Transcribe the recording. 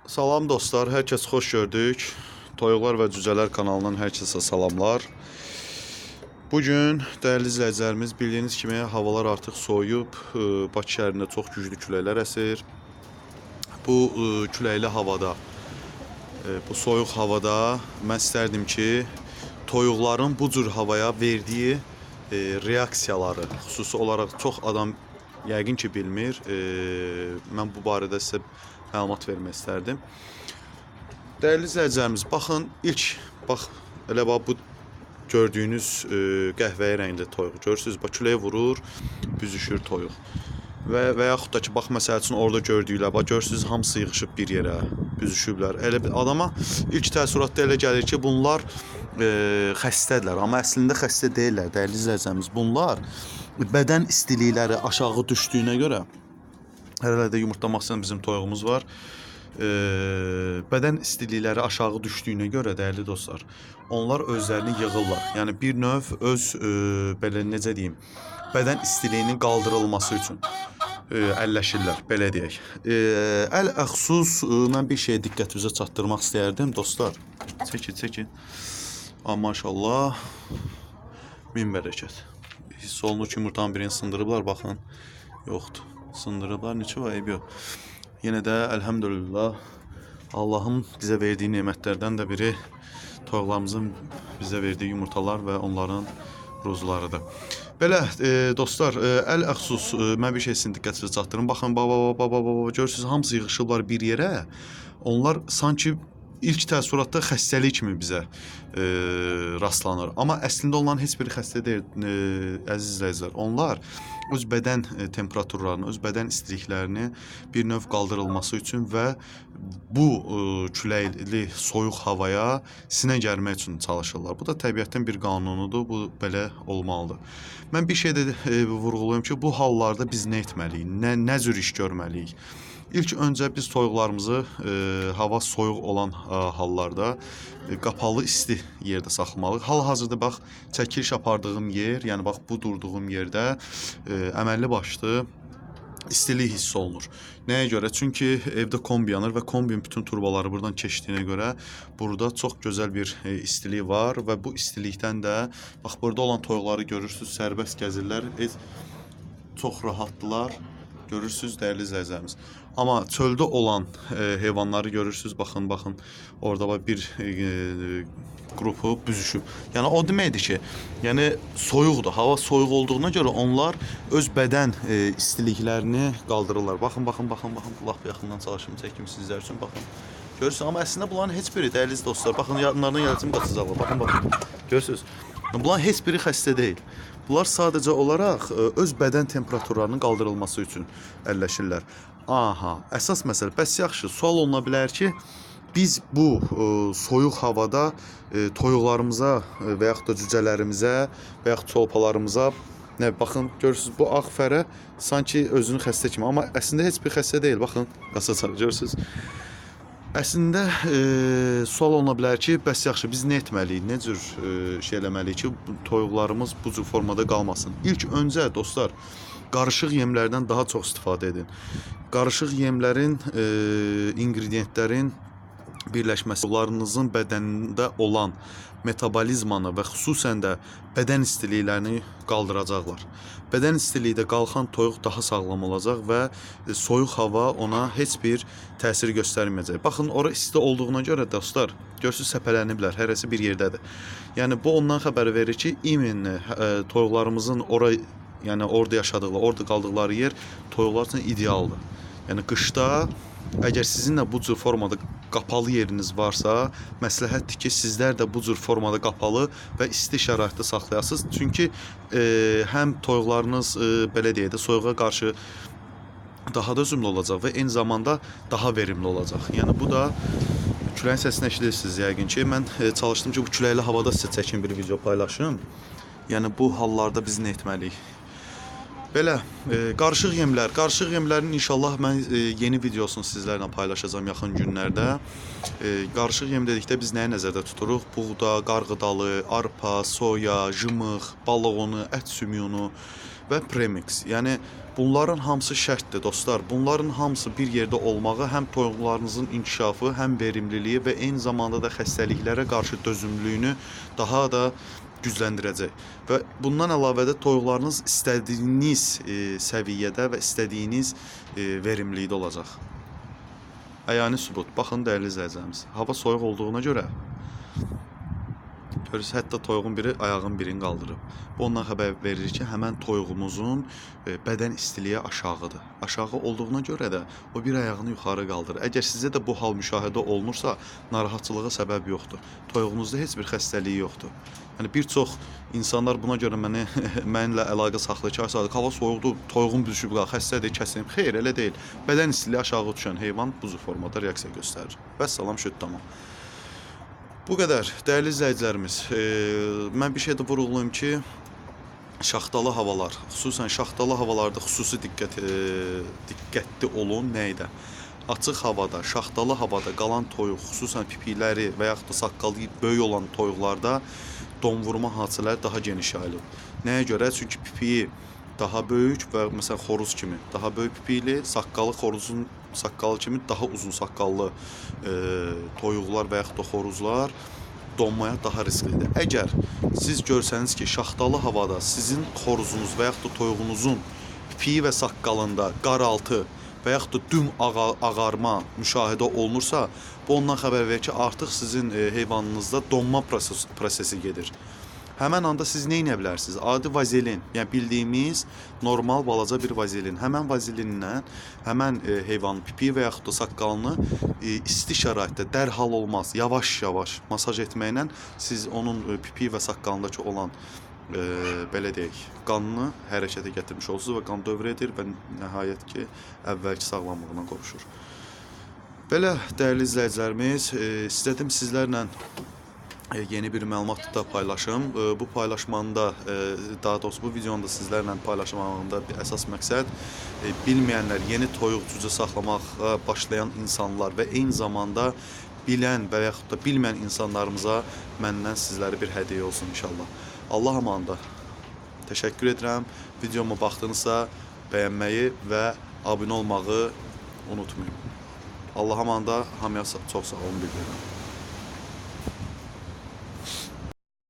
Salam dostlar, hər kəs xoş gördük. Toyuqlar və Cücələr kanalından hər kəsə salamlar. Bugün dəyərli izləyicilərimiz, bildiyiniz kimi havalar artıq soyuyub, Bakı şəhərində çox güclü küləklər əsir. Bu küləkli havada, bu soyuq havada mən istərdim ki, toyuqların bu cür havaya verdiyi reaksiyaları, xüsusi olaraq çox adam yəqin ki bilmir. Mən bu barədə sizə məlumat vermək istərdim. Dəyərli izləyicilərimiz, baxın, bax, elə bu gördüyünüz qəhvəyi rəngli toyuq. Görürsünüz, bax, küləyə vurur, büzüşür toyuq. Və yaxud da ki, bax, məsəl üçün orada gördüklər, bax, görürsünüz, hamısı yığışıb bir yerə, büzüşüblər. Elə adama ilk təəssüratda elə gəlir ki, bunlar xəstədirlər, amma əslində xəstə deyirlər, dəyərli izləyicilərimiz. Bunlar bədən istilikləri aşağı düşdüyünə görə, hələ də yumurtlamaq istəyən bizim toyuğumuz var. Bədən istilikləri aşağı düşdüyünə görə, dəyərli dostlar, onlar özlərini yığırlar. Yəni bir növ öz, belə necə deyim, bədən istiliyinin qaldırılması üçün əlləşirlər, belə deyək. Əl-əxsus mən bir şeyə diqqətinizə çatdırmaq istəyərdim, dostlar. Çəkin. Maşallah, min bərəkət. Hiss olunur ki, yumurtanın birini sındırıblar, baxın. Yoxdur. Sındırıblar, neçə var, eyb yox. Yenə də əlhəmdülillah Allahın bizə verdiyi nemətlərdən də biri toyuqlarımızın bizə verdiyi yumurtalar və onların ruzularıdır. Belə dostlar, əl-əxsus mən bir şey sizin diqqətinizə çatdırım. Baxın, görürsünüz, hamısı yığışıblar bir yerə. Onlar sanki ilk təəssüratda xəstəlik kimi bizə rastlanır. Amma əslində onların heç biri xəstə deyil, əziz izləyicilər. Onlar öz bədən temperaturlarını, öz bədən istiliklərini bir növ qaldırılması üçün və bu küləkli, soyuq havaya sinə gərmək üçün çalışırlar. Bu da təbiətdən bir qanunudur, bu belə olmalıdır. Mən bir şey də vurğulayım ki, bu hallarda biz nə etməliyik, nə cür iş görməliyik? İlk öncə biz toyuqlarımızı hava soyuq olan hallarda qapalı, isti yerdə saxlamalıyıq. Hal-hazırda bax, çəkiliş apardığım yer, yəni bax bu durduğum yerdə əməlli başlı istilik hiss olunur. Nəyə görə? Çünki evdə kombi yanır və kombinin bütün turbaları buradan keçdiyinə görə burada çox gözəl bir istilik var və bu istilikdən də bax burada olan toyuqları görürsünüz, sərbəst gəzirlər, çox rahatdılar. Görürsünüz, dəyərli izləyicilərimiz. Amma çöldə olan heyvanları görürsünüz, baxın, orada bir qrupu büzüşüb. Yəni o deməkdir ki, yəni soyuqdur, hava soyuq olduğuna görə onlar öz bədən istiliklərini qaldırırlar. Baxın, lap yaxından çalışım, çəkim sizlər üçün, baxın. Görürsünüz, amma əslində bunların heç biri, dəyərli dostlar, baxın, yanlarına gələcəm, qaçacaqlar, baxın. Görürsünüz, bunların heç biri xəstə deyil. Bunlar sadəcə olaraq öz bədən temperaturlarının qaldırılması üçün əlləşirlər. Əsas məsələ, bəs yaxşı, sual oluna bilər ki, biz bu soyuq havada toyuqlarımıza və yaxud da cücələrimizə və yaxud çolpalarımıza, baxın, görürsünüz, bu ağ fərə sanki özünü xəstə kimi, amma əslində heç bir xəstə deyil, baxın, qaçacaq, görürsünüz. Əslində sual oluna bilər ki, bəs yaxşı, biz nə etməliyik, nə cür şey eləməliyik ki, toyuqlarımız bu cür formada qalmasın? İlk öncə, dostlar, qarışıq yemlərdən daha çox istifadə edin. Qarışıq yemlərin, ingrediyentlərin birləşməsi toyuqlarınızın bədənində olan metabolizmanı və xüsusən də bədən istiliklərini qaldıracaqlar. Bədən istiliyi qalxan toyuq daha sağlam olacaq və soyuq hava ona heç bir təsir göstərməyəcək. Baxın, ora isti olduğuna görə, dostlar, görürsünüz, səpələniblər, hərəsi bir yerdədir. Yəni, bu ondan xəbər verir ki, toyuqlarımızın orada yaşadıqları, orada qaldıqları yer toyuqlar üçün idealdır. Yəni, qışda, əgər sizinlə bu cür formada qapalı yeriniz varsa, məsləhətdir ki, sizlər də bu cür formada qapalı və isti şəraitdə saxlayasınız. Çünki həm toyuqlarınız, belə deyək də, soyuğa qarşı daha da üzümlü olacaq və eyni zamanda daha verimli olacaq. Yəni, bu da küləyin səsini eşidirsiniz yəqin ki, mən çalışdım ki, bu küləkli havada sizə çəkin bir video paylaşım. Yəni, bu hallarda biz nə etməliyik? Belə, qarışıq yemlərin inşallah mən yeni videosunu sizlərlə paylaşacağım yaxın günlərdə. Qarışıq yem dedikdə biz nəyə nəzərdə tuturuq? Buğda, qarğıdalı, arpa, soya, jımıq, balıq unu, ət sümüyunu və premix. Yəni, Bunların hamısı şərtdir dostlar. Bunların hamısı bir yerdə olmağı həm toyuqlarınızın inkişafı, həm verimliliyi və eyni zamanda da xəstəliklərə qarşı dözümlülüyünü daha da gücləndirəcək. Və bundan əlavə də toyuqlarınız istədiyiniz səviyyədə və istədiyiniz verimlilikdə olacaq. Əyani sübut. Baxın dəyərli izləyicilərimiz. Hava soyuq olduğuna görə görürsünüz, hətta toyuğun biri ayağın birini qaldırıb. Bu ondan xəbər verir ki, həmən toyuğumuzun bədən istiliyi aşağıdır. Aşağı olduğuna görə də o bir ayağını yuxarı qaldırır. Əgər sizə də bu hal müşahidə olunursa, narahatçılığa səbəb yoxdur. Toyuğunuzda heç bir xəstəliyi yoxdur. Yəni bir çox insanlar buna görə mənimlə əlaqə saxlayır ki, hava soyuqdur, toyuğum düşüb qalır, xəstədir, kəsim. Xeyr, elə deyil. Bədən istiliyi aşağı düşən heyvan bu formada reaksiya göstərir. Vəssalam, şüd tamam. Bu qədər, dəyərli izləyicilərimiz. Mən bir şey də vurğulayım ki, şaxtalı havalar, xüsusən şaxtalı havalarda xüsusi diqqətli olun nəydə? Açıq havada, şaxtalı havada qalan toyuq, xüsusən pipikləri və yaxud da saqqalı böyük olan toyuqlarda donvurma hadisələri daha geniş yayılıb. Nəyə görə? Çünki pipiyi daha böyük və məsələn xoruz kimi daha böyük pipikli, saqqalı xoruzun saqqalı kimi daha uzun saqqallı toyuqlar və yaxud da xoruzlar donmaya daha risklidir. Əgər siz görsəniz ki, şaxtalı havada sizin xoruzunuz və yaxud da toyuğunuzun pipiyi və saqqalında qaraltı və yaxud da düm ağarma müşahidə olunursa, bu ondan xəbər verir ki, artıq sizin heyvanınızda donma prosesi gedir. Həmən anda siz nə edə bilərsiniz? Adi vazelin, yəni bildiyimiz normal balaca bir vazelin. Həmən vazelinlə həmən heyvanın pipiyi və yaxud da saqqalını isti şəraitdə dərhal olmaz, yavaş-yavaş masaj etməklə siz onun pipiyi və saqqalındakı olan belə deyək, qanını hərəkətə gətirmiş olursunuz və qan dövr edir və nəhayət ki, əvvəlki sağlamlığına qovuşur. Belə, dəyərli izləyicilərimiz, istədim sizlərlə yeni bir məlumat da paylaşım. Bu paylaşmanın da, daha doğrusu bu videonun da sizlərlə paylaşmağında bir əsas məqsəd bilməyənlər, yeni toyuq cücə saxlamağa başlayan insanlar və eyni zamanda bilən və yaxud da bilməyən insanlarımıza məndən sizlərə bir hədiyyə olsun inşallah. Allah amanında. Təşəkkür edirəm. Videoma baxdınızsa bəyənməyi və abunə olmağı unutmayın. Allah amanında, hamıya çox sağ olun, bildirirəm.